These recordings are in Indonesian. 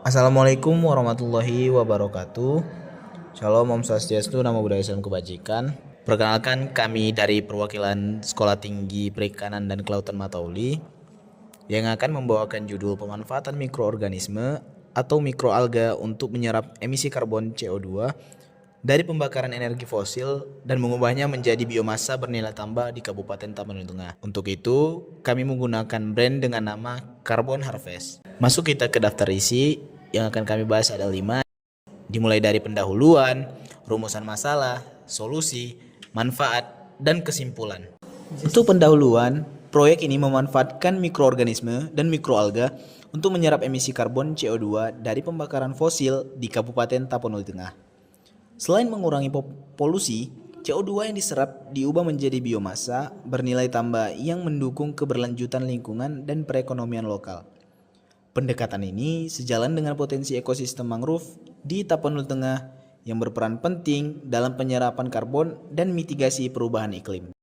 Assalamualaikum warahmatullahi wabarakatuh. Shalom, Om Swastiastu, Namo Buddhaya, Salam Kebajikan. Perkenalkan, kami dari perwakilan Sekolah Tinggi Perikanan dan Kelautan Matauli yang akan membawakan judul pemanfaatan mikroorganisme atau mikroalga untuk menyerap emisi karbon CO2 dari pembakaran energi fosil dan mengubahnya menjadi biomasa bernilai tambah di Kabupaten Tapanuli Tengah. Untuk itu, kami menggunakan brand dengan nama Carbon Harvest. Masuk kita ke daftar isi yang akan kami bahas ada 5, dimulai dari pendahuluan, rumusan masalah, solusi, manfaat, dan kesimpulan. Untuk pendahuluan, proyek ini memanfaatkan mikroorganisme dan mikroalga untuk menyerap emisi karbon CO2 dari pembakaran fosil di Kabupaten Tapanuli Tengah. Selain mengurangi polusi, CO2 yang diserap diubah menjadi biomasa bernilai tambah yang mendukung keberlanjutan lingkungan dan perekonomian lokal. Pendekatan ini sejalan dengan potensi ekosistem mangrove di Tapanuli Tengah yang berperan penting dalam penyerapan karbon dan mitigasi perubahan iklim.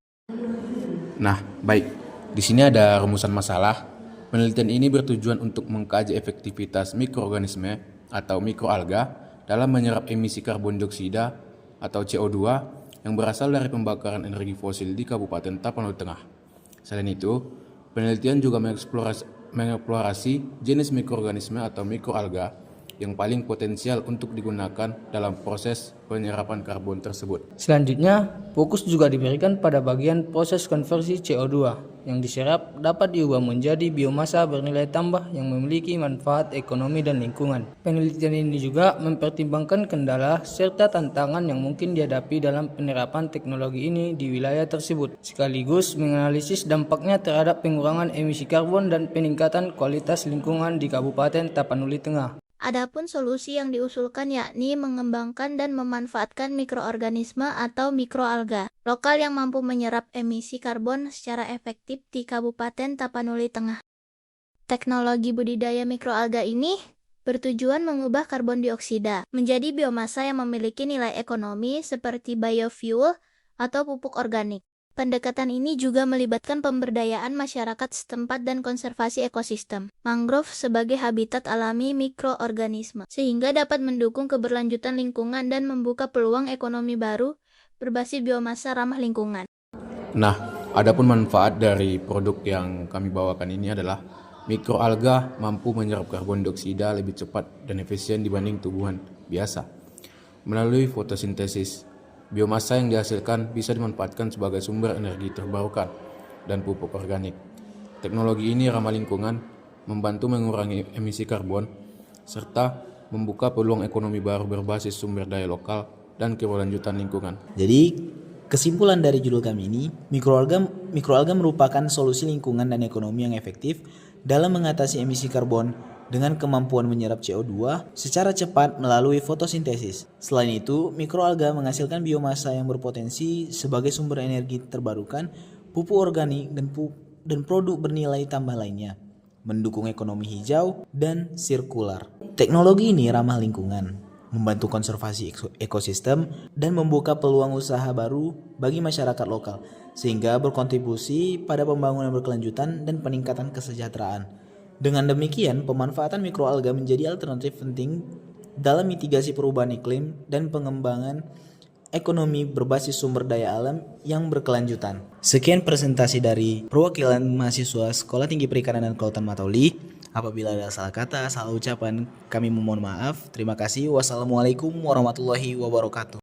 Nah, baik. Di sini ada rumusan masalah. Penelitian ini bertujuan untuk mengkaji efektivitas mikroorganisme atau mikroalga dalam menyerap emisi karbon dioksida atau CO2 yang berasal dari pembakaran energi fosil di Kabupaten Tapanuli Tengah. Selain itu, penelitian juga mengeksplorasi jenis mikroorganisme atau mikroalga yang paling potensial untuk digunakan dalam proses penyerapan karbon tersebut. Selanjutnya, fokus juga diberikan pada bagian proses konversi CO2 yang diserap dapat diubah menjadi biomasa bernilai tambah yang memiliki manfaat ekonomi dan lingkungan. Penelitian ini juga mempertimbangkan kendala serta tantangan yang mungkin dihadapi dalam penerapan teknologi ini di wilayah tersebut, sekaligus menganalisis dampaknya terhadap pengurangan emisi karbon dan peningkatan kualitas lingkungan di Kabupaten Tapanuli Tengah. Adapun solusi yang diusulkan yakni mengembangkan dan memanfaatkan mikroorganisme atau mikroalga lokal yang mampu menyerap emisi karbon secara efektif di Kabupaten Tapanuli Tengah. Teknologi budidaya mikroalga ini bertujuan mengubah karbon dioksida menjadi biomasa yang memiliki nilai ekonomi seperti biofuel atau pupuk organik. Pendekatan ini juga melibatkan pemberdayaan masyarakat setempat dan konservasi ekosistem mangrove sebagai habitat alami mikroorganisme, sehingga dapat mendukung keberlanjutan lingkungan dan membuka peluang ekonomi baru berbasis biomasa ramah lingkungan. Nah, adapun manfaat dari produk yang kami bawakan ini adalah mikroalga mampu menyerap karbon dioksida lebih cepat dan efisien dibanding tumbuhan biasa. Melalui fotosintesis, biomasa yang dihasilkan bisa dimanfaatkan sebagai sumber energi terbarukan dan pupuk organik. Teknologi ini ramah lingkungan, membantu mengurangi emisi karbon, serta membuka peluang ekonomi baru berbasis sumber daya lokal dan keberlanjutan lingkungan. Jadi, kesimpulan dari judul kami ini, mikroalga merupakan solusi lingkungan dan ekonomi yang efektif dalam mengatasi emisi karbon dengan kemampuan menyerap CO2 secara cepat melalui fotosintesis. Selain itu, mikroalga menghasilkan biomasa yang berpotensi sebagai sumber energi terbarukan, pupuk organik, dan produk bernilai tambah lainnya, mendukung ekonomi hijau dan sirkular. Teknologi ini ramah lingkungan, membantu konservasi ekosistem, dan membuka peluang usaha baru bagi masyarakat lokal, sehingga berkontribusi pada pembangunan berkelanjutan dan peningkatan kesejahteraan. Dengan demikian, pemanfaatan mikroalga menjadi alternatif penting dalam mitigasi perubahan iklim dan pengembangan ekonomi berbasis sumber daya alam yang berkelanjutan. Sekian presentasi dari perwakilan mahasiswa Sekolah Tinggi Perikanan dan Kelautan Matauli. Apabila ada salah kata, salah ucapan, kami memohon maaf. Terima kasih. Wassalamualaikum warahmatullahi wabarakatuh.